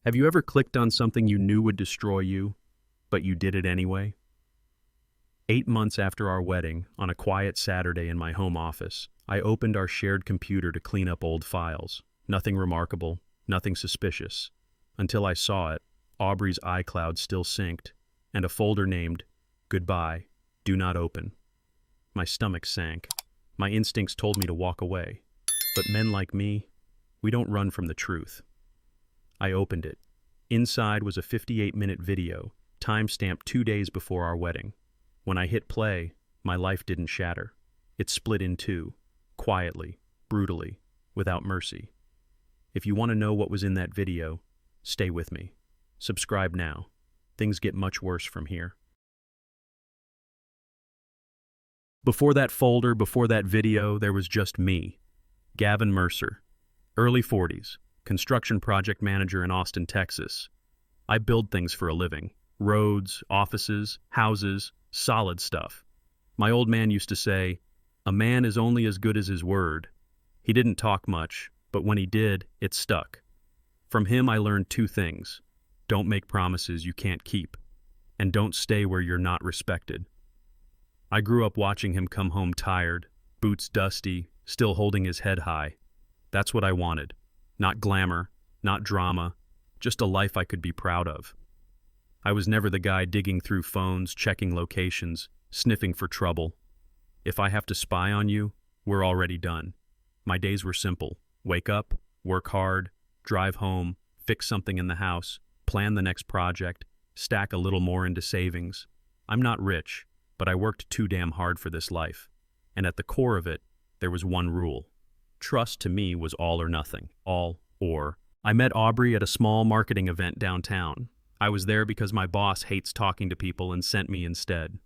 Have you ever clicked on something you knew would destroy you, but you did it anyway? 8 months after our wedding, on a quiet Saturday in my home office, I opened our shared computer to clean up old files. Nothing remarkable, nothing suspicious. Until I saw it, Aubrey's iCloud still synced, and a folder named, "Goodbye, do not open." My stomach sank. My instincts told me to walk away. But men like me, we don't run from the truth. I opened it. Inside was a 58-minute video, time-stamped 2 days before our wedding. When I hit play, my life didn't shatter. It split in two, quietly, brutally, without mercy. If you want to know what was in that video, stay with me. Subscribe now. Things get much worse from here. Before that folder, before that video, there was just me, Gavin Mercer, early 40s, construction project manager in Austin, Texas. I build things for a living. Roads, offices, houses, solid stuff. My old man used to say, "A man is only as good as his word." He didn't talk much, but when he did, it stuck. From him I learned two things. Don't make promises you can't keep, and don't stay where you're not respected. I grew up watching him come home tired, boots dusty, still holding his head high. That's what I wanted. Not glamour, not drama, just a life I could be proud of. I was never the guy digging through phones, checking locations, sniffing for trouble. If I have to spy on you, we're already done. My days were simple. Wake up, work hard, drive home, fix something in the house, plan the next project, stack a little more into savings. I'm not rich, but I worked too damn hard for this life. And at the core of it, there was one rule. Trust to me was all or nothing. All or. I met Aubrey at a small marketing event downtown. I was there because my boss hates talking to people and sent me instead.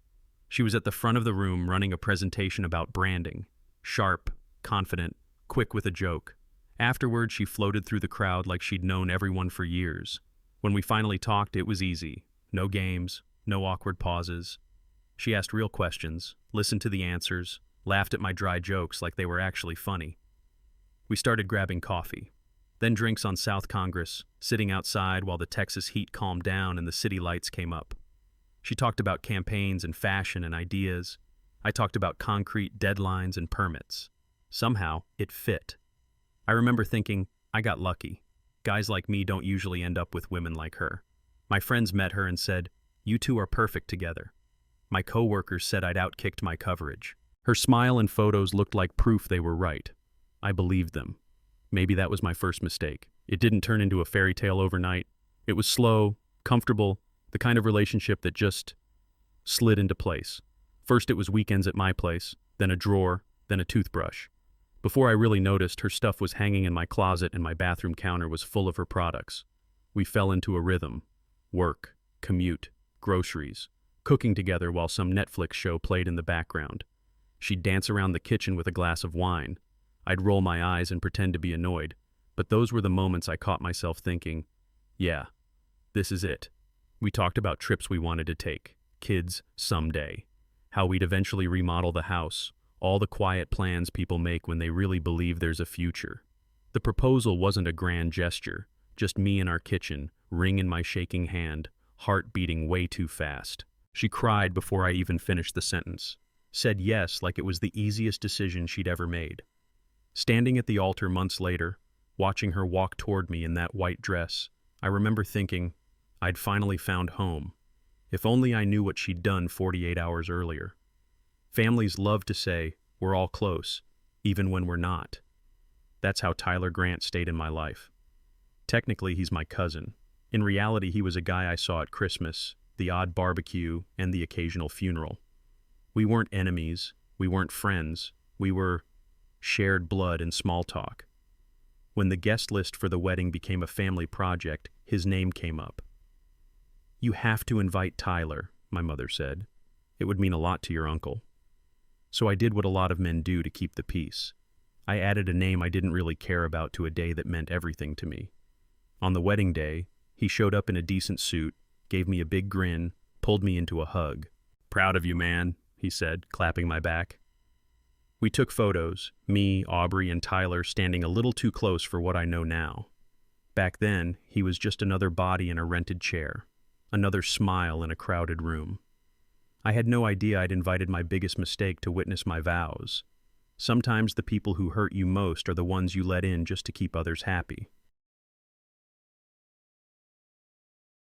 She was at the front of the room running a presentation about branding. Sharp, confident, quick with a joke. Afterward, she floated through the crowd like she'd known everyone for years. When we finally talked, it was easy. No games, no awkward pauses. She asked real questions, listened to the answers, laughed at my dry jokes like they were actually funny. We started grabbing coffee, then drinks on South Congress, sitting outside while the Texas heat calmed down and the city lights came up. She talked about campaigns and fashion and ideas. I talked about concrete deadlines and permits. Somehow, it fit. I remember thinking, I got lucky. Guys like me don't usually end up with women like her. My friends met her and said, "You two are perfect together." My coworkers said I'd outkicked my coverage. Her smile and photos looked like proof they were right. I believed them. Maybe that was my first mistake. It didn't turn into a fairy tale overnight. It was slow, comfortable, the kind of relationship that just slid into place. First it was weekends at my place, then a drawer, then a toothbrush. Before I really noticed, her stuff was hanging in my closet and my bathroom counter was full of her products. We fell into a rhythm. Work, commute, groceries, cooking together while some Netflix show played in the background. She'd dance around the kitchen with a glass of wine. I'd roll my eyes and pretend to be annoyed, but those were the moments I caught myself thinking, yeah, this is it. We talked about trips we wanted to take, kids someday, how we'd eventually remodel the house, all the quiet plans people make when they really believe there's a future. The proposal wasn't a grand gesture, just me in our kitchen, ring in my shaking hand, heart beating way too fast. She cried before I even finished the sentence, said yes like it was the easiest decision she'd ever made. Standing at the altar months later, watching her walk toward me in that white dress, I remember thinking, I'd finally found home. If only I knew what she'd done 48 hours earlier. Families love to say, we're all close, even when we're not. That's how Tyler Grant stayed in my life. Technically, he's my cousin. In reality, he was a guy I saw at Christmas, the odd barbecue, and the occasional funeral. We weren't enemies, we weren't friends, we were shared blood and small talk. When the guest list for the wedding became a family project, his name came up. "You have to invite Tyler," my mother said. "It would mean a lot to your uncle." So I did what a lot of men do to keep the peace. I added a name I didn't really care about to a day that meant everything to me. On the wedding day, he showed up in a decent suit, gave me a big grin, pulled me into a hug. "Proud of you, man," he said, clapping my back. We took photos, me, Aubrey, and Tyler standing a little too close for what I know now. Back then, he was just another body in a rented chair, another smile in a crowded room. I had no idea I'd invited my biggest mistake to witness my vows. Sometimes the people who hurt you most are the ones you let in just to keep others happy.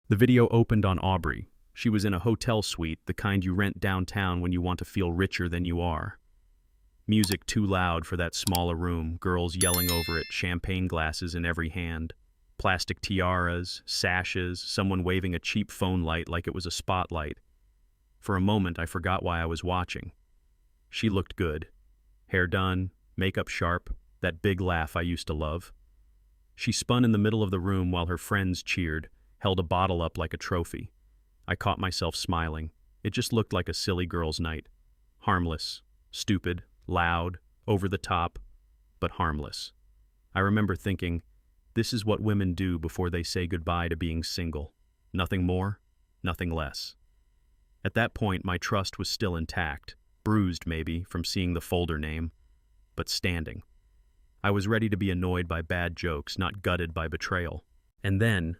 The video opened on Aubrey. She was in a hotel suite, the kind you rent downtown when you want to feel richer than you are. Music too loud for that smaller room, girls yelling over it, champagne glasses in every hand. Plastic tiaras, sashes, someone waving a cheap phone light like it was a spotlight. For a moment, I forgot why I was watching. She looked good. Hair done, makeup sharp, that big laugh I used to love. She spun in the middle of the room while her friends cheered, held a bottle up like a trophy. I caught myself smiling. It just looked like a silly girl's night. Harmless, stupid, loud, over the top, but harmless. I remember thinking, this is what women do before they say goodbye to being single. Nothing more, nothing less. At that point, my trust was still intact, bruised maybe from seeing the folder name, but standing. I was ready to be annoyed by bad jokes, not gutted by betrayal. And then,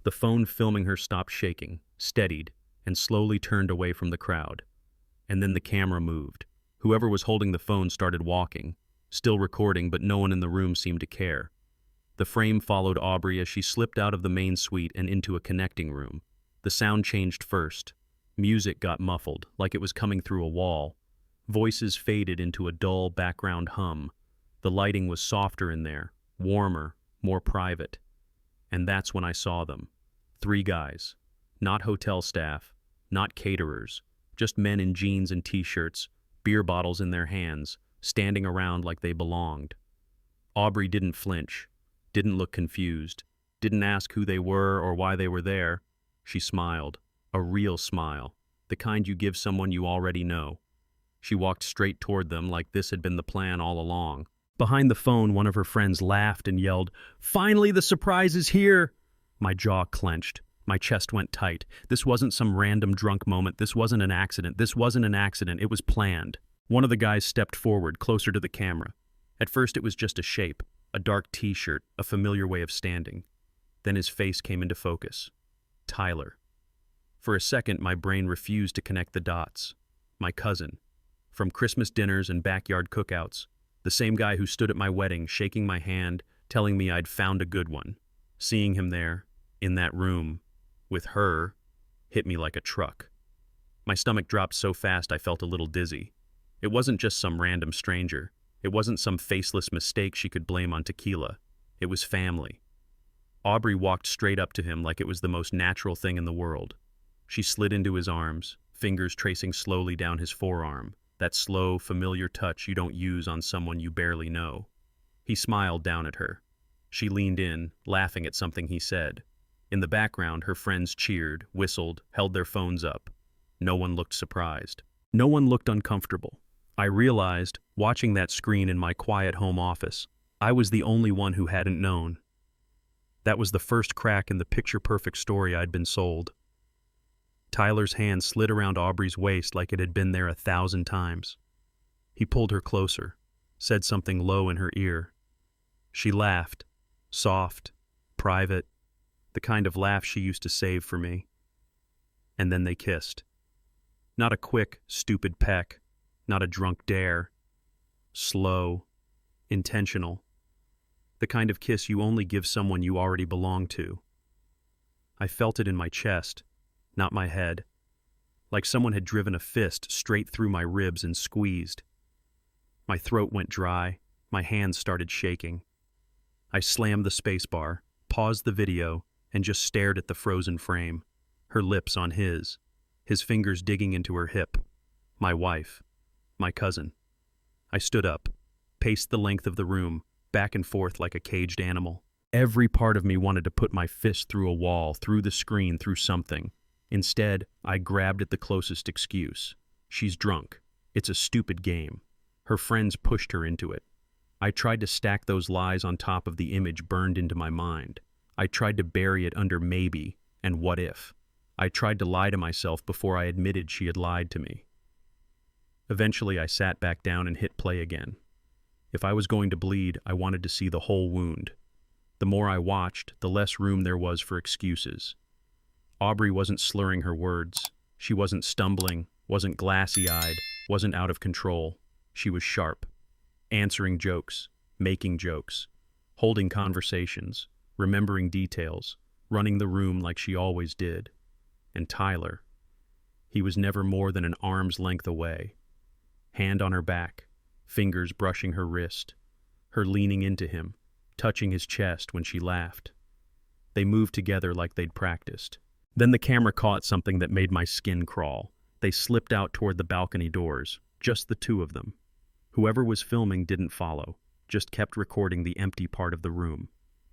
the phone filming her stopped shaking, steadied, and slowly turned away from the crowd. And then the camera moved. Whoever was holding the phone started walking, still recording, but no one in the room seemed to care. The frame followed Aubrey as she slipped out of the main suite and into a connecting room. The sound changed first. Music got muffled, like it was coming through a wall. Voices faded into a dull background hum. The lighting was softer in there, warmer, more private. And that's when I saw them. 3 guys. Not hotel staff, not caterers, just men in jeans and t-shirts, beer bottles in their hands, standing around like they belonged. Aubrey didn't flinch, didn't look confused, didn't ask who they were or why they were there. She smiled, a real smile, the kind you give someone you already know. She walked straight toward them like this had been the plan all along. Behind the phone, one of her friends laughed and yelled, "Finally, the surprise is here!" My jaw clenched. My chest went tight. This wasn't some random drunk moment. This wasn't an accident. It was planned. One of the guys stepped forward, closer to the camera. At first it was just a shape, a dark t-shirt, a familiar way of standing. Then his face came into focus. Tyler. For a second, my brain refused to connect the dots. My cousin. From Christmas dinners and backyard cookouts. The same guy who stood at my wedding, shaking my hand, telling me I'd found a good one. Seeing him there, in that room, with her, hit me like a truck. My stomach dropped so fast I felt a little dizzy. It wasn't just some random stranger. It wasn't some faceless mistake she could blame on tequila. It was family. Aubrey walked straight up to him like it was the most natural thing in the world. She slid into his arms, fingers tracing slowly down his forearm, that slow, familiar touch you don't use on someone you barely know. He smiled down at her. She leaned in, laughing at something he said. In the background, her friends cheered, whistled, held their phones up. No one looked surprised. No one looked uncomfortable. I realized, watching that screen in my quiet home office, I was the only one who hadn't known. That was the first crack in the picture-perfect story I'd been sold. Tyler's hand slid around Aubrey's waist like it had been there 1,000 times. He pulled her closer, said something low in her ear. She laughed, soft, private, the kind of laugh she used to save for me. And then they kissed. Not a quick, stupid peck, not a drunk dare. Slow, intentional. The kind of kiss you only give someone you already belong to. I felt it in my chest, not my head, like someone had driven a fist straight through my ribs and squeezed. My throat went dry, my hands started shaking. I slammed the spacebar, paused the video, and just stared at the frozen frame, her lips on his fingers digging into her hip. My wife, my cousin. I stood up, paced the length of the room, back and forth like a caged animal. Every part of me wanted to put my fist through a wall, through the screen, through something. Instead, I grabbed at the closest excuse. She's drunk. It's a stupid game. Her friends pushed her into it. I tried to stack those lies on top of the image burned into my mind. I tried to bury it under maybe and what if. I tried to lie to myself before I admitted she had lied to me. Eventually, I sat back down and hit play again. If I was going to bleed, I wanted to see the whole wound. The more I watched, the less room there was for excuses. Aubrey wasn't slurring her words. She wasn't stumbling, wasn't glassy-eyed, wasn't out of control. She was sharp, answering jokes, making jokes, holding conversations, remembering details, running the room like she always did. And Tyler, he was never more than an arm's length away. Hand on her back, fingers brushing her wrist, her leaning into him, touching his chest when she laughed. They moved together like they'd practiced. Then the camera caught something that made my skin crawl. They slipped out toward the balcony doors, just the two of them. Whoever was filming didn't follow, just kept recording the empty part of the room.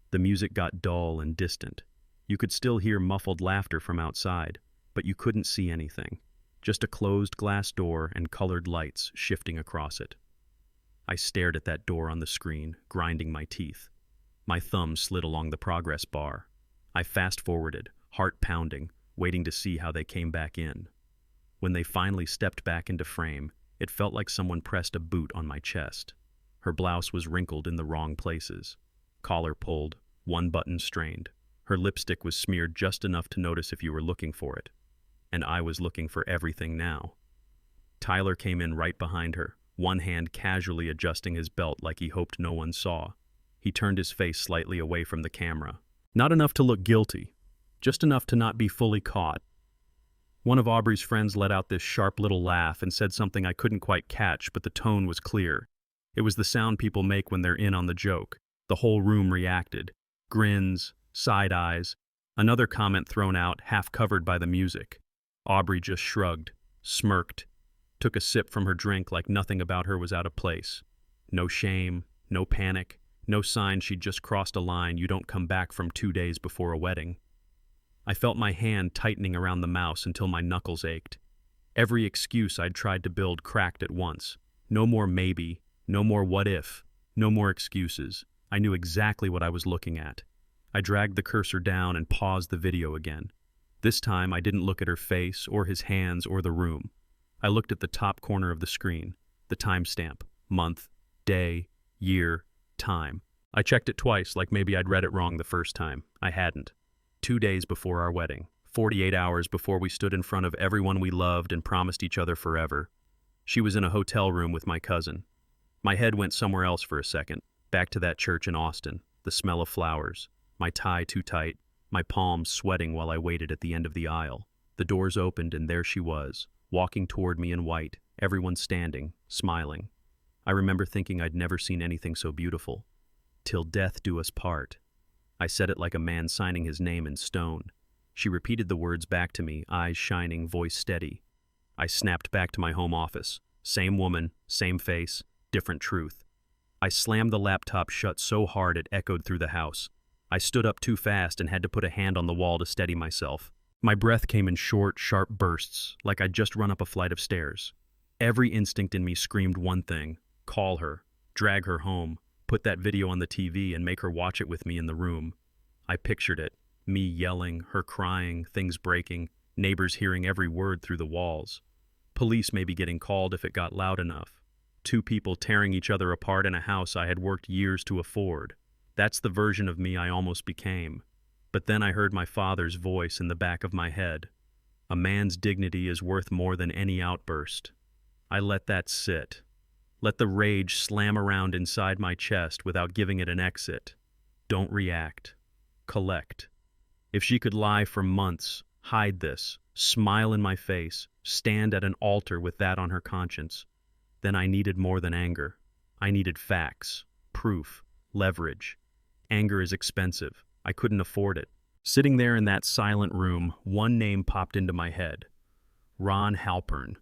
The music got dull and distant. You could still hear muffled laughter from outside, but you couldn't see anything. Just a closed glass door and colored lights shifting across it. I stared at that door on the screen, grinding my teeth. My thumb slid along the progress bar. I fast-forwarded, heart pounding, waiting to see how they came back in. When they finally stepped back into frame, it felt like someone pressed a boot on my chest. Her blouse was wrinkled in the wrong places. Collar pulled, one button strained. Her lipstick was smeared just enough to notice if you were looking for it. And I was looking for everything now. Tyler came in right behind her, one hand casually adjusting his belt like he hoped no one saw. He turned his face slightly away from the camera. Not enough to look guilty, just enough to not be fully caught. One of Aubrey's friends let out this sharp little laugh and said something I couldn't quite catch, but the tone was clear. It was the sound people make when they're in on the joke. The whole room reacted. Grins, side eyes, another comment thrown out, half covered by the music. Aubrey just shrugged, smirked, took a sip from her drink like nothing about her was out of place. No shame, no panic, no sign she'd just crossed a line you don't come back from 2 days before a wedding. I felt my hand tightening around the mouse until my knuckles ached. Every excuse I'd tried to build cracked at once. No more maybe, no more what if, no more excuses. I knew exactly what I was looking at. I dragged the cursor down and paused the video again. This time I didn't look at her face or his hands or the room. I looked at the top corner of the screen, the timestamp, month, day, year, time. I checked it twice like maybe I'd read it wrong the first time. I hadn't. 2 days before our wedding, 48 hours before we stood in front of everyone we loved and promised each other forever. She was in a hotel room with my cousin. My head went somewhere else for a second, back to that church in Austin, the smell of flowers, my tie too tight, my palms sweating while I waited at the end of the aisle. The doors opened and there she was, walking toward me in white, everyone standing, smiling. I remember thinking I'd never seen anything so beautiful. Till death do us part. I said it like a man signing his name in stone. She repeated the words back to me, eyes shining, voice steady. I snapped back to my home office. Same woman, same face, different truth. I slammed the laptop shut so hard it echoed through the house. I stood up too fast and had to put a hand on the wall to steady myself. My breath came in short, sharp bursts, like I'd just run up a flight of stairs. Every instinct in me screamed one thing: call her, drag her home, put that video on the TV and make her watch it with me in the room. I pictured it, me yelling, her crying, things breaking, neighbors hearing every word through the walls. Police maybe getting called if it got loud enough. 2 people tearing each other apart in a house I had worked years to afford. That's the version of me I almost became. But then I heard my father's voice in the back of my head. A man's dignity is worth more than any outburst. I let that sit. Let the rage slam around inside my chest without giving it an exit. Don't react. Collect. If she could lie for months, hide this, smile in my face, stand at an altar with that on her conscience, then I needed more than anger. I needed facts, proof, leverage. Anger is expensive. I couldn't afford it. Sitting there in that silent room, one name popped into my head. Ron Halpern.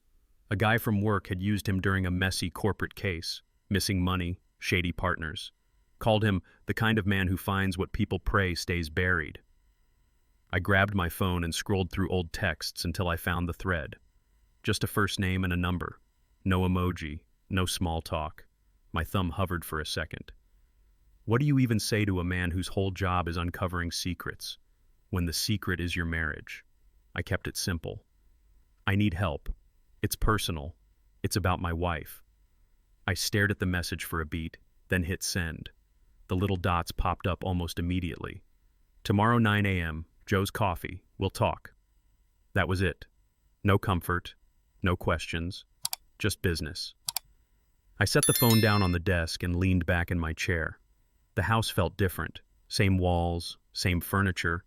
A guy from work had used him during a messy corporate case, missing money, shady partners. Called him the kind of man who finds what people pray stays buried. I grabbed my phone and scrolled through old texts until I found the thread. Just a first name and a number. No emoji, no small talk. My thumb hovered for a second. What do you even say to a man whose whole job is uncovering secrets, when the secret is your marriage? I kept it simple. I need help. It's personal. It's about my wife. I stared at the message for a beat, then hit send. The little dots popped up almost immediately. Tomorrow 9 a.m., Joe's Coffee. We'll talk. That was it. No comfort, no questions, just business. I set the phone down on the desk and leaned back in my chair. The house felt different. Same walls, same furniture,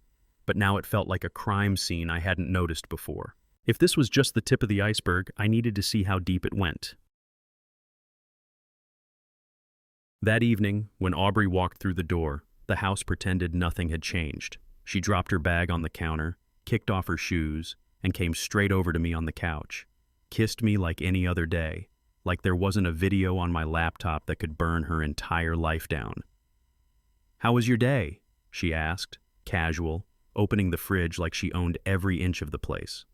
but now it felt like a crime scene I hadn't noticed before. If this was just the tip of the iceberg, I needed to see how deep it went. That evening, when Aubrey walked through the door, the house pretended nothing had changed. She dropped her bag on the counter, kicked off her shoes, and came straight over to me on the couch. Kissed me like any other day, like there wasn't a video on my laptop that could burn her entire life down. "How was your day?" she asked, casual, opening the fridge like she owned every inch of the place.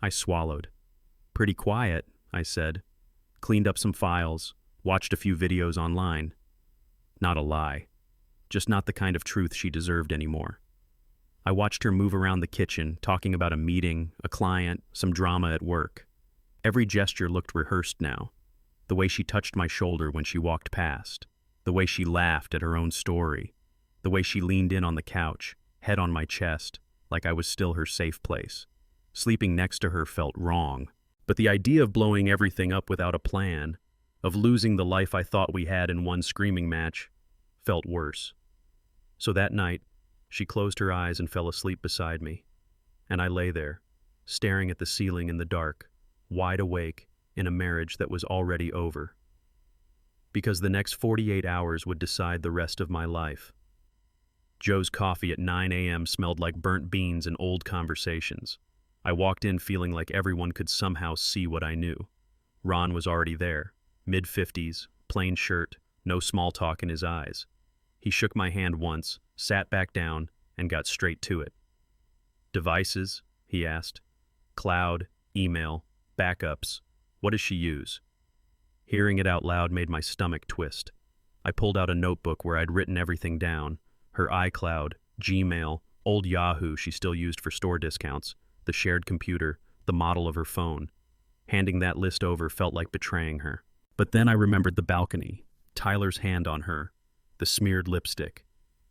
I swallowed. "Pretty quiet," I said. "Cleaned up some files, watched a few videos online." Not a lie. Just not the kind of truth she deserved anymore. I watched her move around the kitchen, talking about a meeting, a client, some drama at work. Every gesture looked rehearsed now. The way she touched my shoulder when she walked past. The way she laughed at her own story. The way she leaned in on the couch, head on my chest, like I was still her safe place. Sleeping next to her felt wrong. But the idea of blowing everything up without a plan, of losing the life I thought we had in one screaming match, felt worse. So that night, she closed her eyes and fell asleep beside me. And I lay there, staring at the ceiling in the dark, wide awake in a marriage that was already over. Because the next 48 hours would decide the rest of my life. Joe's Coffee at 9 a.m. smelled like burnt beans and old conversations. I walked in feeling like everyone could somehow see what I knew. Ron was already there, mid-50s, plain shirt, no small talk in his eyes. He shook my hand once, sat back down, and got straight to it. "Devices?" he asked. "Cloud, email, backups. What does she use?" Hearing it out loud made my stomach twist. I pulled out a notebook where I'd written everything down. Her iCloud, Gmail, old Yahoo she still used for store discounts, the shared computer, the model of her phone. Handing that list over felt like betraying her. But then I remembered the balcony, Tyler's hand on her, the smeared lipstick.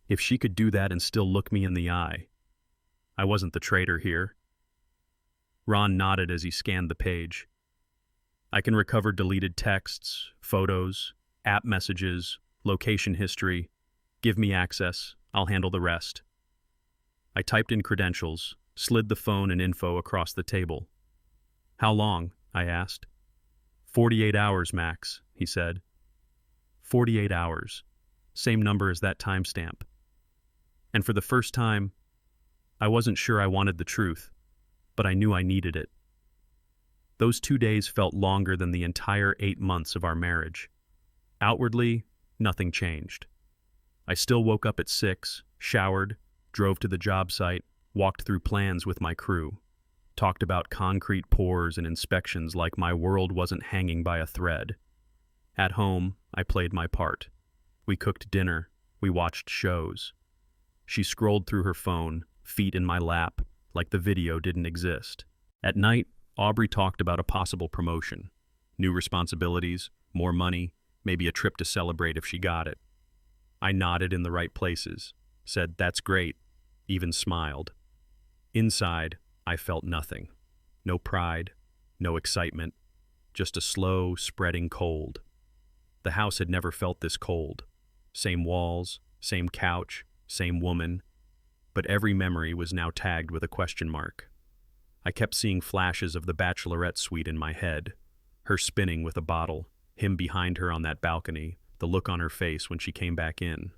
If she could do that and still look me in the eye. I wasn't the traitor here. Ron nodded as he scanned the page. "I can recover deleted texts, photos, app messages, location history. Give me access. I'll handle the rest." I typed in credentials, slid the phone and info across the table. "How long?" I asked. 48 hours, max," he said. 48 hours. Same number as that timestamp. And for the first time, I wasn't sure I wanted the truth, but I knew I needed it. Those 2 days felt longer than the entire 8 months of our marriage. Outwardly, nothing changed. I still woke up at 6, showered, drove to the job site, walked through plans with my crew, talked about concrete pours and inspections like my world wasn't hanging by a thread. At home, I played my part. We cooked dinner, we watched shows. She scrolled through her phone, feet in my lap, like the video didn't exist. At night, Aubrey talked about a possible promotion. New responsibilities, more money, maybe a trip to celebrate if she got it. I nodded in the right places, said, "That's great," even smiled. Inside, I felt nothing. No pride, no excitement, just a slow, spreading cold. The house had never felt this cold. Same walls, same couch, same woman, but every memory was now tagged with a question mark. I kept seeing flashes of the bachelorette suite in my head, her spinning with a bottle, him behind her on that balcony, the look on her face when she came back in.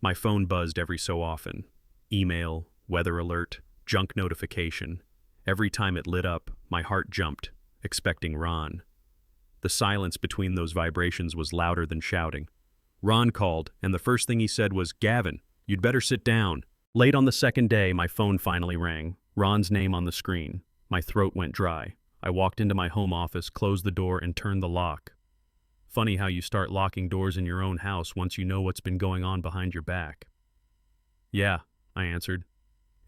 My phone buzzed every so often. Email, weather alert, junk notification. Every time it lit up, my heart jumped, expecting Ron. The silence between those vibrations was louder than shouting. Ron called, and the first thing he said was, "Gavin, you'd better sit down." Late on the second day, my phone finally rang. Ron's name on the screen. My throat went dry. I walked into my home office, closed the door, and turned the lock. Funny how you start locking doors in your own house once you know what's been going on behind your back. "Yeah," I answered.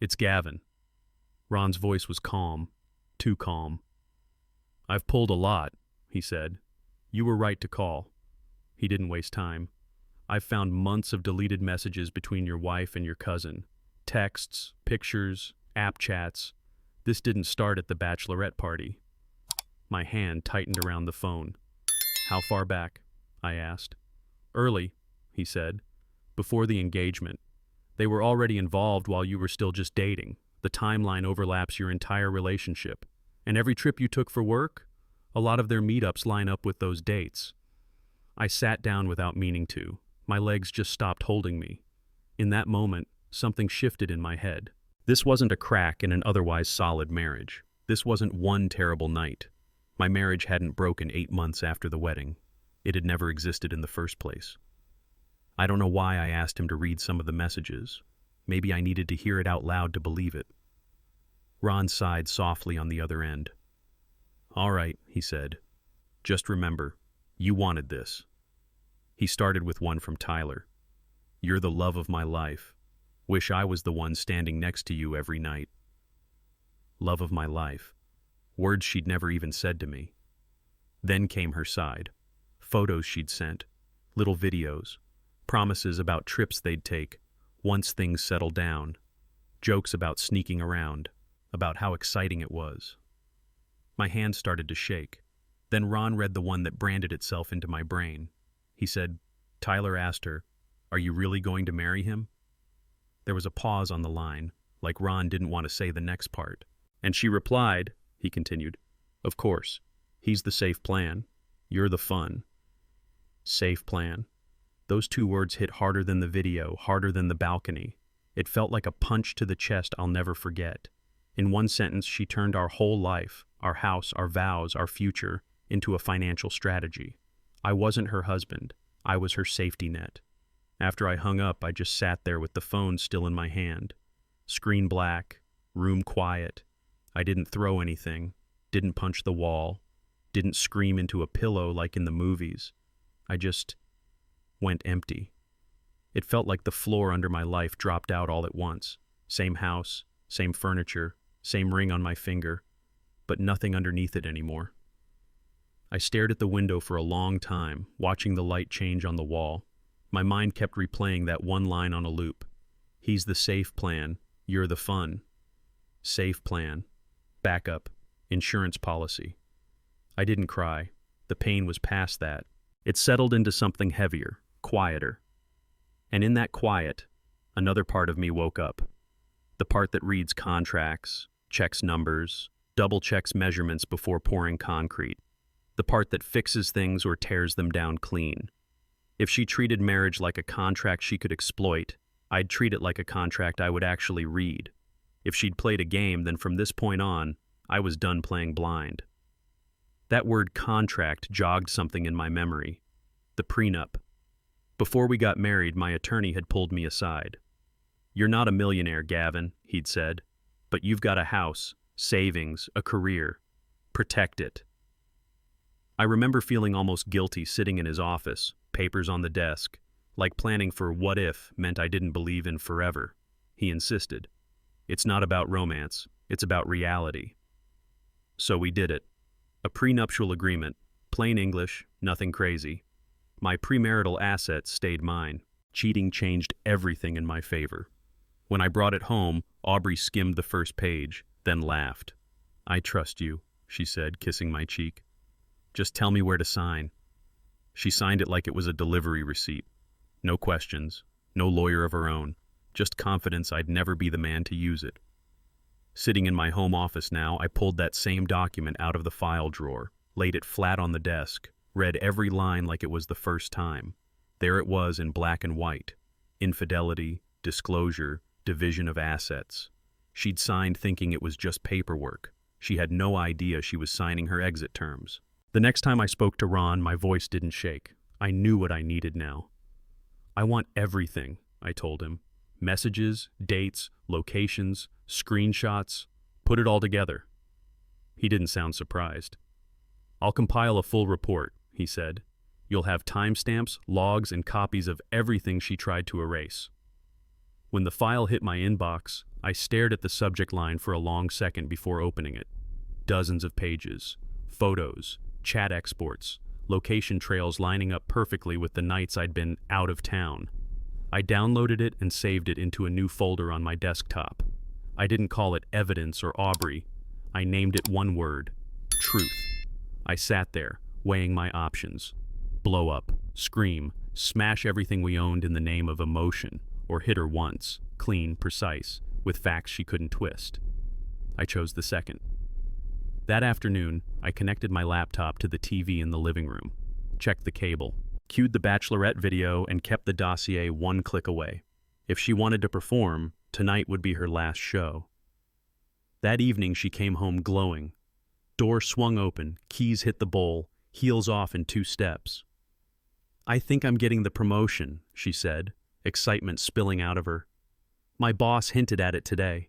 "It's Gavin." Ron's voice was calm, too calm. "I've pulled a lot," he said. "You were right to call." He didn't waste time. I've found months of deleted messages between your wife and your cousin. Texts, pictures, app chats. This didn't start at the bachelorette party. My hand tightened around the phone. How far back? I asked. Early, he said. Before the engagement. They were already involved while you were still just dating. The timeline overlaps your entire relationship. And every trip you took for work, a lot of their meetups line up with those dates. I sat down without meaning to. My legs just stopped holding me. In that moment, something shifted in my head. This wasn't a crack in an otherwise solid marriage. This wasn't one terrible night. My marriage hadn't broken 8 months after the wedding. It had never existed in the first place. I don't know why I asked him to read some of the messages. Maybe I needed to hear it out loud to believe it. Ron sighed softly on the other end. All right, he said. Just remember, you wanted this. He started with one from Tyler. You're the love of my life. Wish I was the one standing next to you every night. Love of my life. Words she'd never even said to me. Then came her side. Photos she'd sent. Little videos. Promises about trips they'd take once things settled down. Jokes about sneaking around. About how exciting it was. My hand started to shake. Then Ron read the one that branded itself into my brain. He said, Tyler asked her, Are you really going to marry him? There was a pause on the line, like Ron didn't want to say the next part. And she replied, he continued, Of course. He's the safe plan. You're the fun. Safe plan. Those 2 words hit harder than the video, harder than the balcony. It felt like a punch to the chest I'll never forget. In one sentence, she turned our whole life, our house, our vows, our future, into a financial strategy. I wasn't her husband. I was her safety net. After I hung up, I just sat there with the phone still in my hand. Screen black, room quiet. I didn't throw anything, didn't punch the wall, didn't scream into a pillow like in the movies. I just went empty. It felt like the floor under my life dropped out all at once. Same house, same furniture, same ring on my finger, but nothing underneath it anymore. I stared at the window for a long time, watching the light change on the wall. My mind kept replaying that one line on a loop. He's the safe plan, you're the fun. Safe plan. Backup. Insurance policy. I didn't cry. The pain was past that. It settled into something heavier, quieter. And in that quiet, another part of me woke up. The part that reads contracts, checks numbers, double-checks measurements before pouring concrete. The part that fixes things or tears them down clean. If she treated marriage like a contract she could exploit, I'd treat it like a contract I would actually read. If she'd played a game, then from this point on, I was done playing blind. That word contract jogged something in my memory. The prenup. Before we got married, my attorney had pulled me aside. You're not a millionaire, Gavin, he'd said, but you've got a house, savings, a career. Protect it. I remember feeling almost guilty sitting in his office, papers on the desk, like planning for what if meant I didn't believe in forever. He insisted. It's not about romance, it's about reality. So we did it. A prenuptial agreement, plain English, nothing crazy. My premarital assets stayed mine. Cheating changed everything in my favor. When I brought it home, Aubrey skimmed the first page, then laughed. I trust you, she said, kissing my cheek. Just tell me where to sign. She signed it like it was a delivery receipt. No questions, no lawyer of her own, just confidence I'd never be the man to use it. Sitting in my home office now, I pulled that same document out of the file drawer, laid it flat on the desk, read every line like it was the first time. There it was in black and white. Infidelity, disclosure, division of assets. She'd signed thinking it was just paperwork. She had no idea she was signing her exit terms. The next time I spoke to Ron, my voice didn't shake. I knew what I needed now. I want everything, I told him. Messages, dates, locations, screenshots. Put it all together. He didn't sound surprised. I'll compile a full report, he said. You'll have timestamps, logs, and copies of everything she tried to erase. When the file hit my inbox, I stared at the subject line for a long second before opening it. Dozens of pages, photos, chat exports, location trails lining up perfectly with the nights I'd been out of town. I downloaded it and saved it into a new folder on my desktop. I didn't call it evidence or Aubrey. I named it one word: truth. I sat there, weighing my options. Blow up, scream, smash everything we owned in the name of emotion, or hit her once, clean, precise, with facts she couldn't twist. I chose the second. That afternoon, I connected my laptop to the TV in the living room, checked the cable, cued the bachelorette video, and kept the dossier one click away. If she wanted to perform, tonight would be her last show. That evening she came home glowing. Door swung open, keys hit the bowl, heels off in 2 steps. "I think I'm getting the promotion," she said, excitement spilling out of her. "My boss hinted at it today."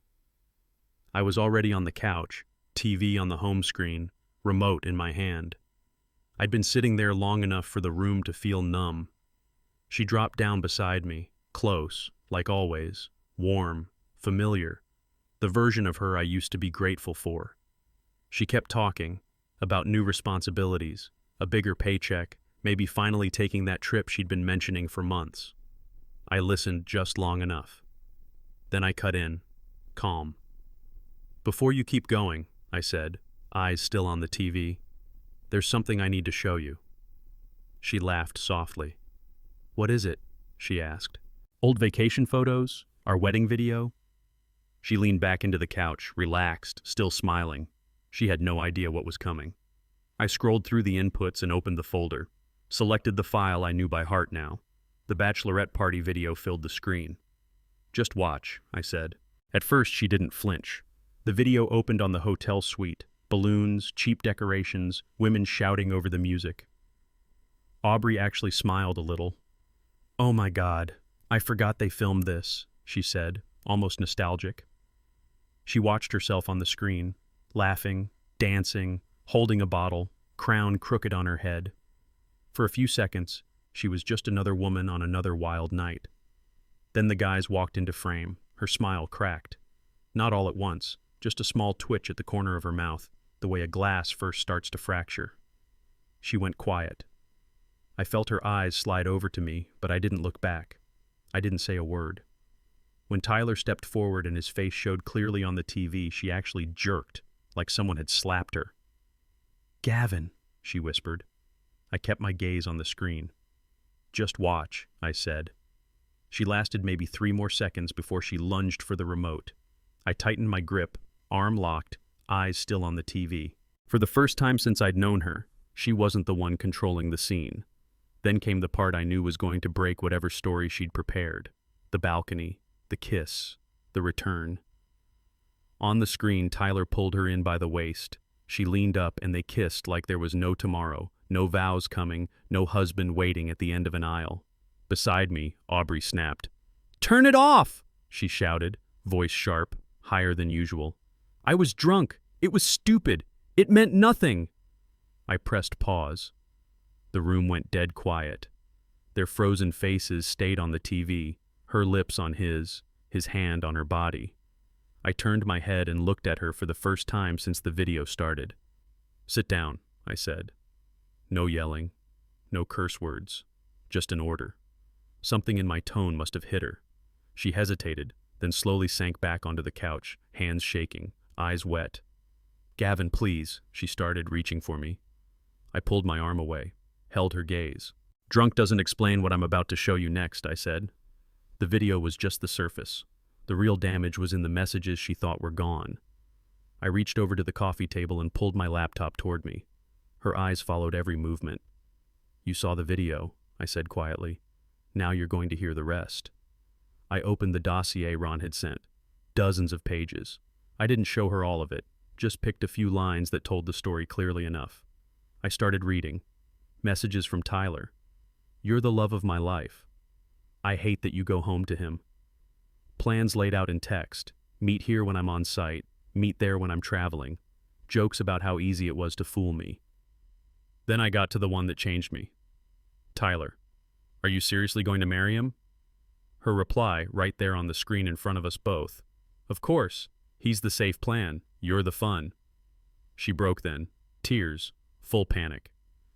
I was already on the couch, TV on the home screen, remote in my hand. I'd been sitting there long enough for the room to feel numb. She dropped down beside me, close, like always, warm, familiar, the version of her I used to be grateful for. She kept talking, about new responsibilities, a bigger paycheck, maybe finally taking that trip she'd been mentioning for months. I listened just long enough. Then I cut in, calm. "Before you keep going," I said, eyes still on the TV, "there's something I need to show you." She laughed softly. "What is it?" she asked. "Old vacation photos? Our wedding video?" She leaned back into the couch, relaxed, still smiling. She had no idea what was coming. I scrolled through the inputs and opened the folder, selected the file I knew by heart now. The bachelorette party video filled the screen. "Just watch," I said. At first she didn't flinch. The video opened on the hotel suite, balloons, cheap decorations, women shouting over the music. Aubrey actually smiled a little. "Oh my God, I forgot they filmed this," she said, almost nostalgic. She watched herself on the screen, laughing, dancing, holding a bottle, crown crooked on her head. For a few seconds, she was just another woman on another wild night. Then the guys walked into frame, her smile cracked. Not all at once, just a small twitch at the corner of her mouth, the way a glass first starts to fracture. She went quiet. I felt her eyes slide over to me, but I didn't look back. I didn't say a word. When Tyler stepped forward and his face showed clearly on the TV, she actually jerked, like someone had slapped her. "Gavin," she whispered. I kept my gaze on the screen. "Just watch," I said. She lasted maybe 3 more seconds before she lunged for the remote. I tightened my grip, arm locked, eyes still on the TV. For the first time since I'd known her, she wasn't the one controlling the scene. Then came the part I knew was going to break whatever story she'd prepared. The balcony, the kiss, the return. On the screen, Tyler pulled her in by the waist. She leaned up and they kissed like there was no tomorrow, no vows coming, no husband waiting at the end of an aisle. Beside me, Aubrey snapped. "Turn it off!" she shouted, voice sharp, higher than usual. "I was drunk. It was stupid. It meant nothing." I pressed pause. The room went dead quiet. Their frozen faces stayed on the TV, her lips on his hand on her body. I turned my head and looked at her for the first time since the video started. "Sit down," I said. No yelling, no curse words, just an order. Something in my tone must have hit her. She hesitated, then slowly sank back onto the couch, hands shaking, eyes wet. "Gavin, please," she started, reaching for me. I pulled my arm away, held her gaze. "Drunk doesn't explain what I'm about to show you next," I said. The video was just the surface. The real damage was in the messages she thought were gone. I reached over to the coffee table and pulled my laptop toward me. Her eyes followed every movement. "You saw the video," I said quietly. "Now you're going to hear the rest." I opened the dossier Ron had sent. Dozens of pages. I didn't show her all of it, just picked a few lines that told the story clearly enough. I started reading. Messages from Tyler. "You're the love of my life. I hate that you go home to him." Plans laid out in text. Meet here when I'm on site. Meet there when I'm traveling. Jokes about how easy it was to fool me. Then I got to the one that changed me. "Tyler, are you seriously going to marry him?" Her reply, right there on the screen in front of us both. "Of course. He's the safe plan. You're the fun." She broke then. Tears. Full panic.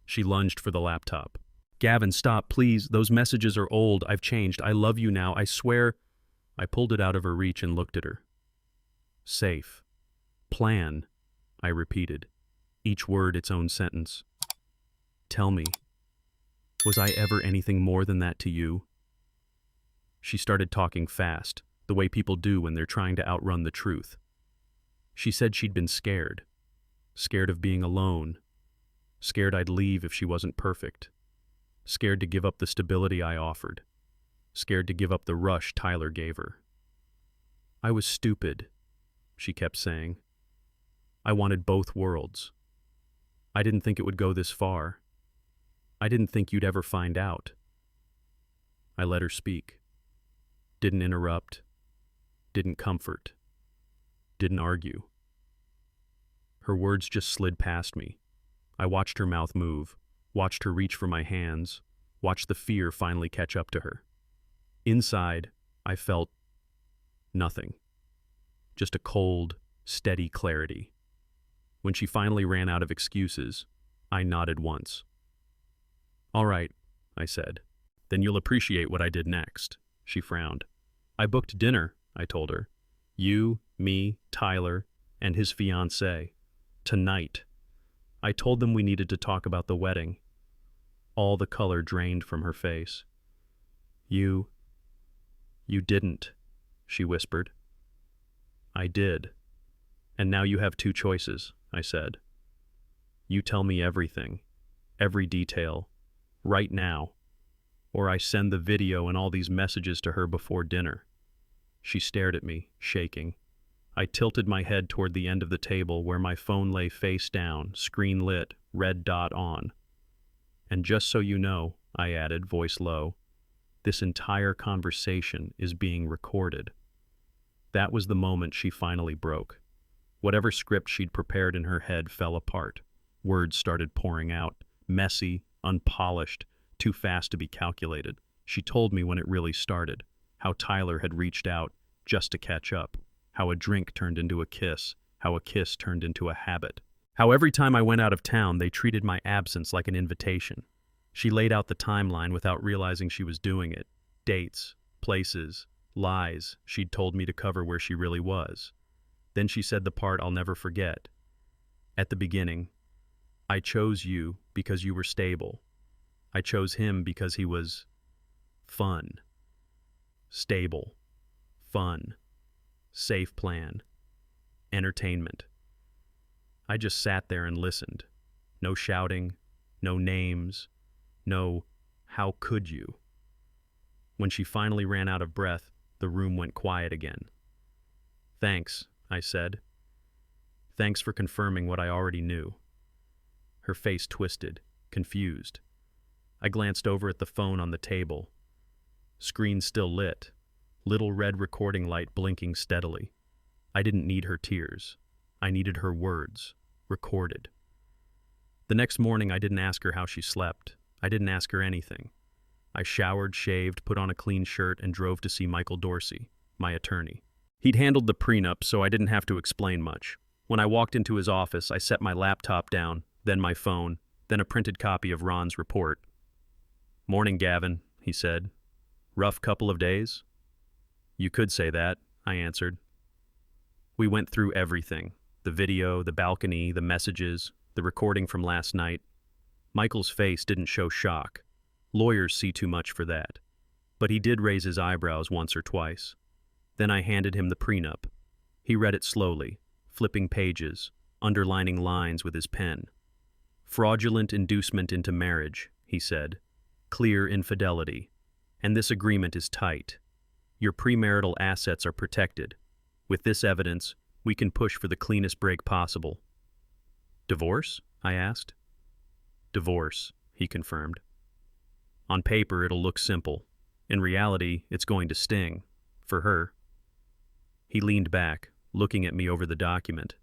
She lunged for the laptop. Gavin, stop, please. Those messages are old. I've changed. I love you now. I swear. I pulled it out of her reach and looked at her. Safe. Plan, I repeated, each word its own sentence. Tell me, was I ever anything more than that to you? She started talking fast, the way people do when they're trying to outrun the truth. She said she'd been scared. Scared of being alone. Scared I'd leave if she wasn't perfect. Scared to give up the stability I offered. Scared to give up the rush Tyler gave her. I was stupid, she kept saying. I wanted both worlds. I didn't think it would go this far. I didn't think you'd ever find out. I let her speak. Didn't interrupt. Didn't comfort. Didn't argue. Her words just slid past me. I watched her mouth move, watched her reach for my hands, watched the fear finally catch up to her. Inside, I felt nothing. Just a cold, steady clarity. When she finally ran out of excuses, I nodded once. All right, I said. Then you'll appreciate what I did next. She frowned. I booked dinner, I told her. You, me, Tyler, and his fiancée. Tonight. I told them we needed to talk about the wedding. All the color drained from her face. You didn't, she whispered. I did. And now you have two choices, I said. You tell me everything, every detail, right now, or I send the video and all these messages to her before dinner. She stared at me, shaking. I tilted my head toward the end of the table where my phone lay face down, screen lit, red dot on. And just so you know, I added, voice low, this entire conversation is being recorded. That was the moment she finally broke. Whatever script she'd prepared in her head fell apart. Words started pouring out, messy, unpolished, too fast to be calculated. She told me when it really started, how Tyler had reached out just to catch up, how a drink turned into a kiss, how a kiss turned into a habit, how every time I went out of town they treated my absence like an invitation. She laid out the timeline without realizing she was doing it. Dates, places, lies she'd told me to cover where she really was. Then she said the part I'll never forget. At the beginning, I chose you because you were stable. I chose him because he was fun. Stable. Fun. Safe plan. Entertainment. I just sat there and listened. No shouting, no names, no, how could you? When she finally ran out of breath, the room went quiet again. Thanks, I said. Thanks for confirming what I already knew. Her face twisted, confused. I glanced over at the phone on the table. Screen still lit, little red recording light blinking steadily. I didn't need her tears. I needed her words, recorded. The next morning I didn't ask her how she slept. I didn't ask her anything. I showered, shaved, put on a clean shirt, and drove to see Michael Dorsey, my attorney. He'd handled the prenup, so I didn't have to explain much. When I walked into his office, I set my laptop down, then my phone, then a printed copy of Ron's report. Morning, Gavin, he said. Rough couple of days? You could say that, I answered. We went through everything. The video, the balcony, the messages, the recording from last night. Michael's face didn't show shock. Lawyers see too much for that. But he did raise his eyebrows once or twice. Then I handed him the prenup. He read it slowly, flipping pages, underlining lines with his pen. Fraudulent inducement into marriage, he said. Clear infidelity. And this agreement is tight. Your premarital assets are protected. With this evidence, we can push for the cleanest break possible. Divorce? I asked. Divorce, he confirmed. On paper, it'll look simple. In reality, it's going to sting. For her. He leaned back, looking at me over the document.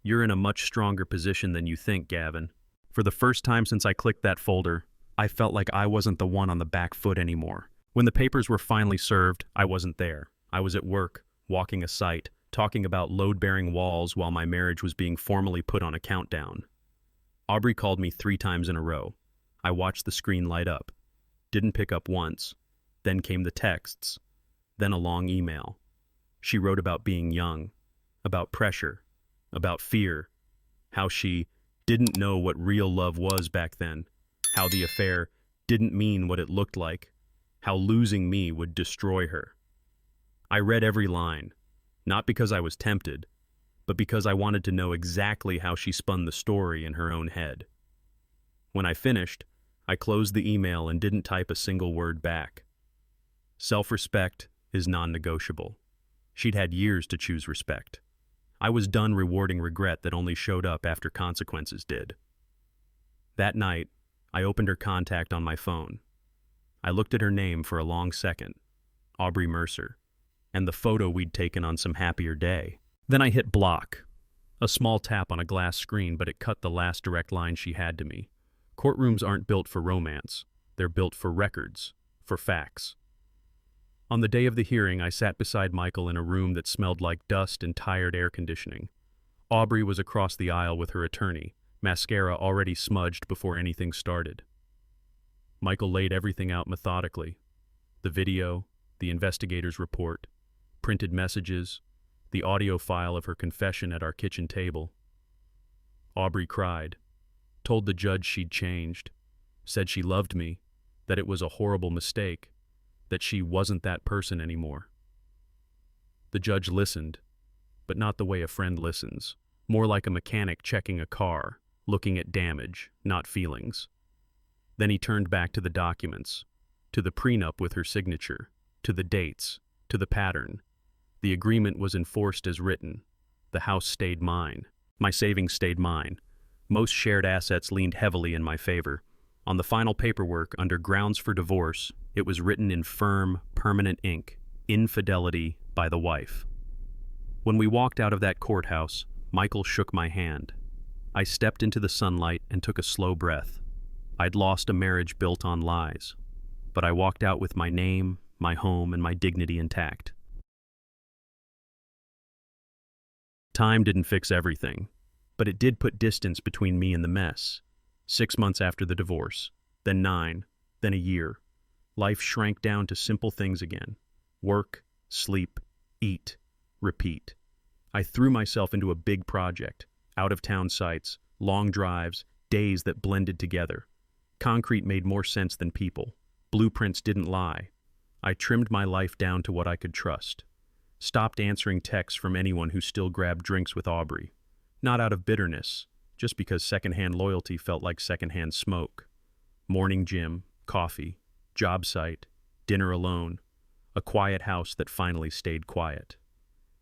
You're in a much stronger position than you think, Gavin. For the first time since I clicked that folder, I felt like I wasn't the one on the back foot anymore. When the papers were finally served, I wasn't there. I was at work, walking a site, talking about load-bearing walls while my marriage was being formally put on a countdown. Aubrey called me 3 times in a row. I watched the screen light up. Didn't pick up once. Then came the texts. Then a long email. She wrote about being young, about pressure, about fear, how she didn't know what real love was back then, how the affair didn't mean what it looked like, how losing me would destroy her. I read every line, not because I was tempted, but because I wanted to know exactly how she spun the story in her own head. When I finished, I closed the email and didn't type a single word back. Self-respect is non-negotiable. She'd had years to choose respect. I was done rewarding regret that only showed up after consequences did. That night, I opened her contact on my phone. I looked at her name for a long second, Aubrey Mercer, and the photo we'd taken on some happier day. Then I hit block. A small tap on a glass screen, but it cut the last direct line she had to me. Courtrooms aren't built for romance. They're built for records, for facts. On the day of the hearing, I sat beside Michael in a room that smelled like dust and tired air conditioning. Aubrey was across the aisle with her attorney, mascara already smudged before anything started. Michael laid everything out methodically. The video, the investigator's report, printed messages, the audio file of her confession at our kitchen table. Aubrey cried, told the judge she'd changed, said she loved me, that it was a horrible mistake, that she wasn't that person anymore. The judge listened, but not the way a friend listens, more like a mechanic checking a car, looking at damage, not feelings. Then he turned back to the documents, to the prenup with her signature, to the dates, to the pattern. The agreement was enforced as written. The house stayed mine. My savings stayed mine. Most shared assets leaned heavily in my favor. On the final paperwork, under grounds for divorce, it was written in firm, permanent ink, infidelity by the wife. When we walked out of that courthouse, Michael shook my hand. I stepped into the sunlight and took a slow breath. I'd lost a marriage built on lies, but I walked out with my name, my home, and my dignity intact. Time didn't fix everything, but it did put distance between me and the mess. 6 months after the divorce, then 9, then a year. Life shrank down to simple things again. Work, sleep, eat, repeat. I threw myself into a big project, out-of-town sites, long drives, days that blended together. Concrete made more sense than people. Blueprints didn't lie. I trimmed my life down to what I could trust. Stopped answering texts from anyone who still grabbed drinks with Aubrey. Not out of bitterness, just because secondhand loyalty felt like secondhand smoke. Morning gym, coffee, job site, dinner alone, a quiet house that finally stayed quiet.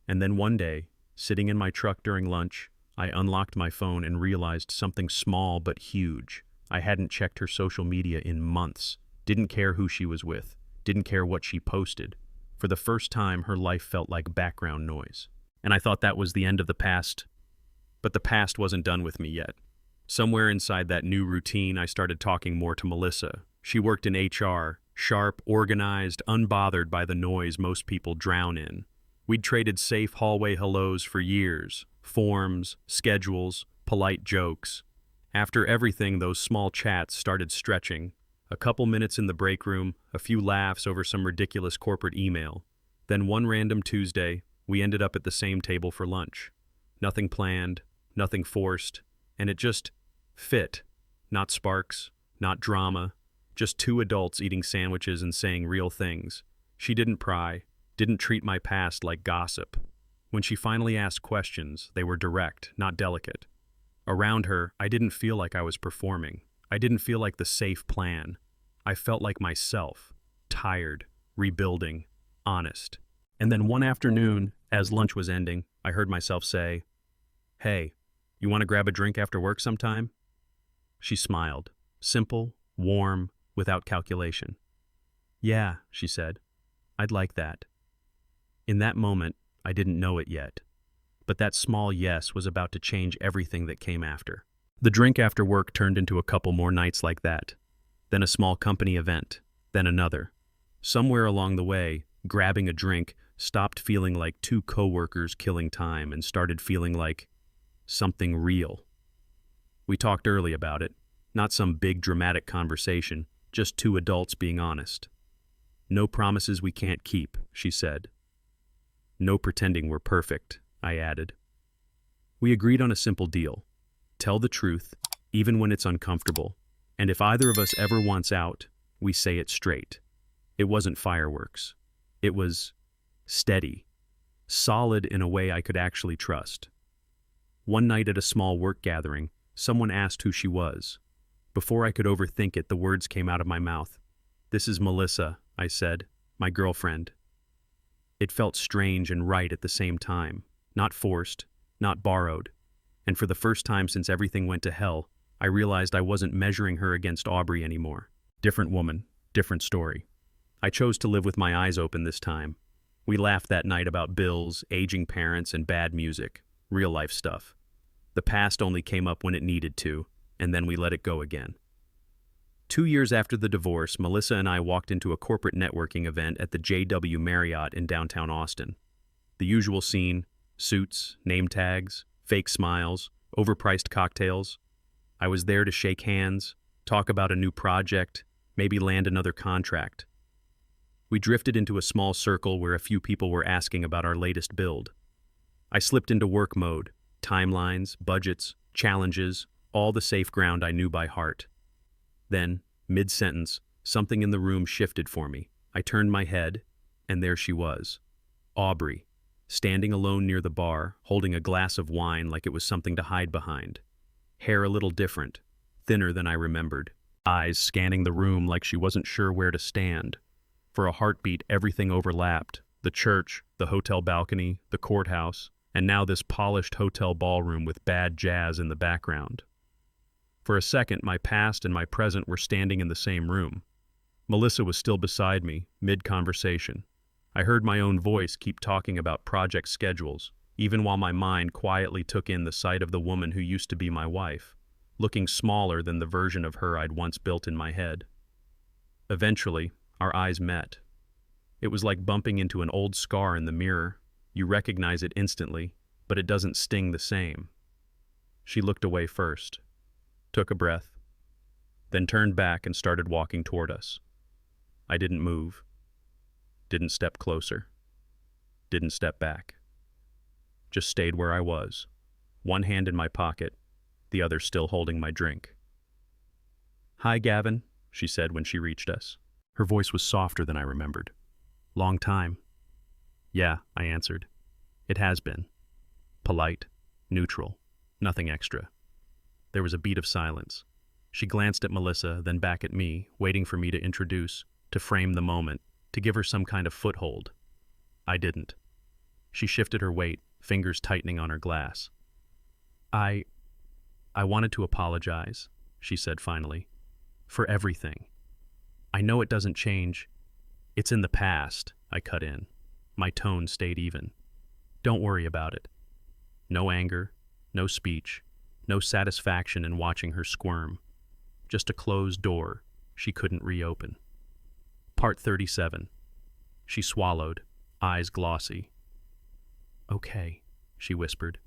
And then one day, sitting in my truck during lunch, I unlocked my phone and realized something small but huge. I hadn't checked her social media in months, didn't care who she was with, didn't care what she posted. For the first time, her life felt like background noise. And I thought that was the end of the past. But the past wasn't done with me yet. Somewhere inside that new routine, I started talking more to Melissa. She worked in HR, sharp, organized, unbothered by the noise most people drown in. We'd traded safe hallway hellos for years, forms, schedules, polite jokes. After everything, those small chats started stretching. A couple minutes in the break room, a few laughs over some ridiculous corporate email. Then one random Tuesday, we ended up at the same table for lunch. Nothing planned, nothing forced, and it just fit. Not sparks, not drama, just two adults eating sandwiches and saying real things. She didn't pry, didn't treat my past like gossip. When she finally asked questions, they were direct, not delicate. Around her, I didn't feel like I was performing. I didn't feel like the safe plan. I felt like myself, tired, rebuilding, honest. And then one afternoon, as lunch was ending, I heard myself say, "Hey, you want to grab a drink after work sometime?" She smiled, simple, warm, without calculation. "Yeah," she said, "I'd like that." In that moment, I didn't know it yet, but that small yes was about to change everything that came after. The drink after work turned into a couple more nights like that, then a small company event, then another. Somewhere along the way, grabbing a drink stopped feeling like two coworkers killing time and started feeling like something real. We talked early about it, not some big dramatic conversation, just two adults being honest. No promises we can't keep, she said. No pretending we're perfect, I added. We agreed on a simple deal. Tell the truth, even when it's uncomfortable, and if either of us ever wants out, we say it straight. It wasn't fireworks. It was steady, solid in a way I could actually trust. One night at a small work gathering, someone asked who she was. Before I could overthink it, the words came out of my mouth. "This is Melissa," I said, "my girlfriend." It felt strange and right at the same time, not forced, not borrowed. And for the first time since everything went to hell, I realized I wasn't measuring her against Aubrey anymore. Different woman, different story. I chose to live with my eyes open this time. We laughed that night about bills, aging parents, and bad music, real-life stuff. The past only came up when it needed to, and then we let it go again. 2 years after the divorce, Melissa and I walked into a corporate networking event at the JW Marriott in downtown Austin. The usual scene: suits, name tags, fake smiles, overpriced cocktails. I was there to shake hands, talk about a new project, maybe land another contract. We drifted into a small circle where a few people were asking about our latest build. I slipped into work mode, timelines, budgets, challenges, all the safe ground I knew by heart. Then, mid-sentence, something in the room shifted for me. I turned my head, and there she was, Aubrey, standing alone near the bar, holding a glass of wine like it was something to hide behind. Hair a little different, thinner than I remembered. Eyes scanning the room like she wasn't sure where to stand. For a heartbeat, everything overlapped. The church, the hotel balcony, the courthouse, and now this polished hotel ballroom with bad jazz in the background. For a second, my past and my present were standing in the same room. Melissa was still beside me, mid-conversation. I heard my own voice keep talking about project schedules, even while my mind quietly took in the sight of the woman who used to be my wife, looking smaller than the version of her I'd once built in my head. Eventually, our eyes met. It was like bumping into an old scar in the mirror. You recognize it instantly, but it doesn't sting the same. She looked away first, took a breath, then turned back and started walking toward us. I didn't move, didn't step closer, didn't step back. Just stayed where I was, one hand in my pocket, the other still holding my drink. "Hi, Gavin," she said when she reached us. Her voice was softer than I remembered. "Long time." "Yeah," I answered. "It has been." Polite, neutral, nothing extra. There was a beat of silence. She glanced at Melissa, then back at me, waiting for me to introduce, to frame the moment, to give her some kind of foothold. I didn't. She shifted her weight, fingers tightening on her glass. I wanted to apologize," she said finally, "for everything. I know it doesn't change. It's in the past," I cut in. My tone stayed even. "Don't worry about it." No anger, no speech, no satisfaction in watching her squirm. Just a closed door she couldn't reopen. Part 37. She swallowed, eyes glossy. "Okay," she whispered.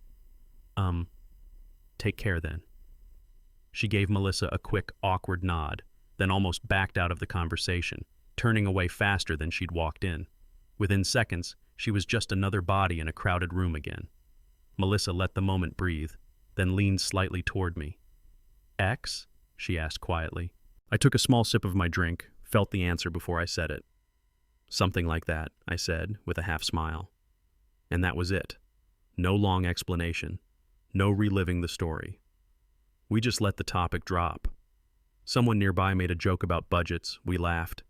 Take care then." She gave Melissa a quick, awkward nod, then almost backed out of the conversation, turning away faster than she'd walked in. Within seconds, she was just another body in a crowded room again. Melissa let the moment breathe, then leaned slightly toward me. "Ex?" she asked quietly. I took a small sip of my drink, felt the answer before I said it. "Something like that," I said, with a half smile. And that was it. No long explanation. No reliving the story. We just let the topic drop. Someone nearby made a joke about budgets, we laughed,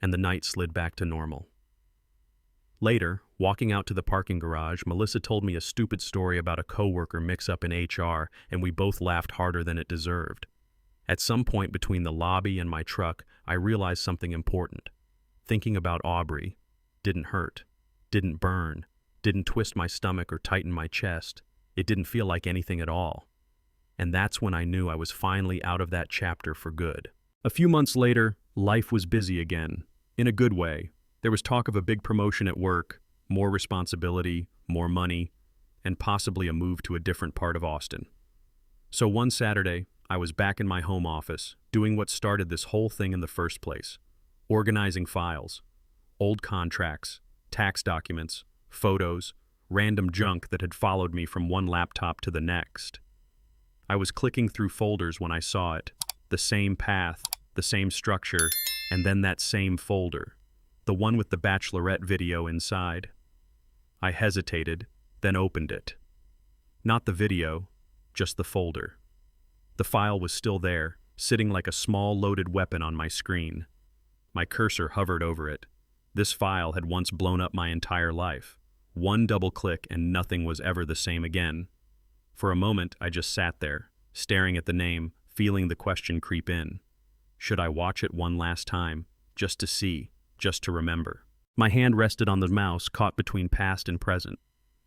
and the night slid back to normal. Later, walking out to the parking garage, Melissa told me a stupid story about a coworker mix-up in HR, and we both laughed harder than it deserved. At some point between the lobby and my truck, I realized something important. Thinking about Aubrey didn't hurt, didn't burn, didn't twist my stomach or tighten my chest. It didn't feel like anything at all. And that's when I knew I was finally out of that chapter for good. A few months later, life was busy again, in a good way. There was talk of a big promotion at work, more responsibility, more money, and possibly a move to a different part of Austin. So one Saturday, I was back in my home office, doing what started this whole thing in the first place. Organizing files, old contracts, tax documents, photos, random junk that had followed me from one laptop to the next. I was clicking through folders when I saw it. The same path, the same structure, and then that same folder. The one with the bachelorette video inside. I hesitated, then opened it. Not the video, just the folder. The file was still there, sitting like a small loaded weapon on my screen. My cursor hovered over it. This file had once blown up my entire life. One double click and nothing was ever the same again. For a moment, I just sat there, staring at the name, feeling the question creep in. Should I watch it one last time, just to see, just to remember? My hand rested on the mouse, caught between past and present.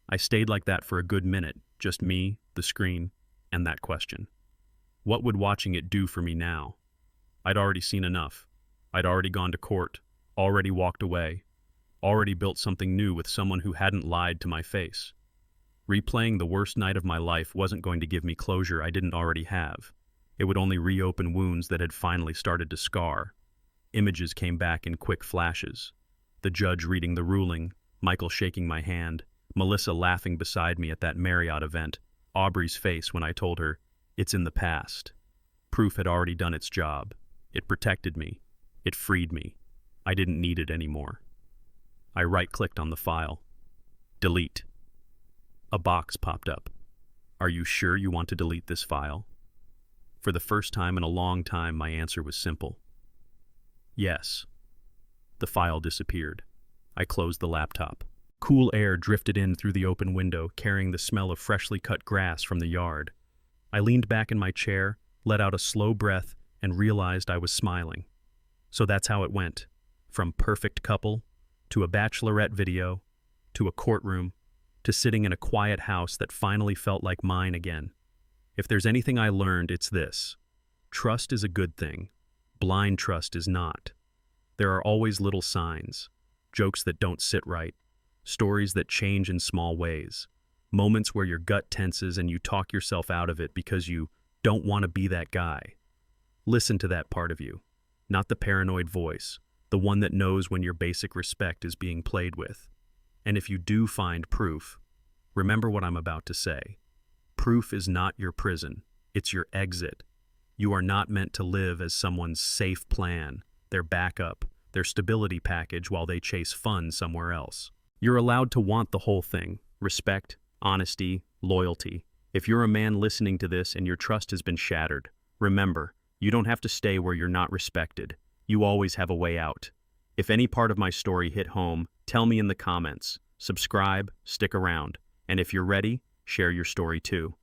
I stayed like that for a good minute, just me, the screen, and that question. What would watching it do for me now? I'd already seen enough. I'd already gone to court, already walked away, already built something new with someone who hadn't lied to my face. Replaying the worst night of my life wasn't going to give me closure I didn't already have. It would only reopen wounds that had finally started to scar. Images came back in quick flashes. The judge reading the ruling, Michael shaking my hand, Melissa laughing beside me at that Marriott event, Aubrey's face when I told her, "It's in the past." Proof had already done its job. It protected me. It freed me. I didn't need it anymore. I right-clicked on the file. Delete. A box popped up. Are you sure you want to delete this file? For the first time in a long time, my answer was simple. Yes. The file disappeared. I closed the laptop. Cool air drifted in through the open window, carrying the smell of freshly cut grass from the yard. I leaned back in my chair, let out a slow breath, and realized I was smiling. So that's how it went. From perfect couple, to a bachelorette video, to a courtroom, to sitting in a quiet house that finally felt like mine again. If there's anything I learned, it's this. Trust is a good thing. Blind trust is not. There are always little signs, jokes that don't sit right, stories that change in small ways, moments where your gut tenses and you talk yourself out of it because you don't want to be that guy. Listen to that part of you, not the paranoid voice, the one that knows when your basic respect is being played with. And if you do find proof, remember what I'm about to say. Proof is not your prison, it's your exit. You are not meant to live as someone's safe plan, their backup, their stability package while they chase fun somewhere else. You're allowed to want the whole thing, respect, honesty, loyalty. If you're a man listening to this and your trust has been shattered, remember, you don't have to stay where you're not respected. You always have a way out. If any part of my story hit home, tell me in the comments. Subscribe, stick around, and if you're ready, share your story too.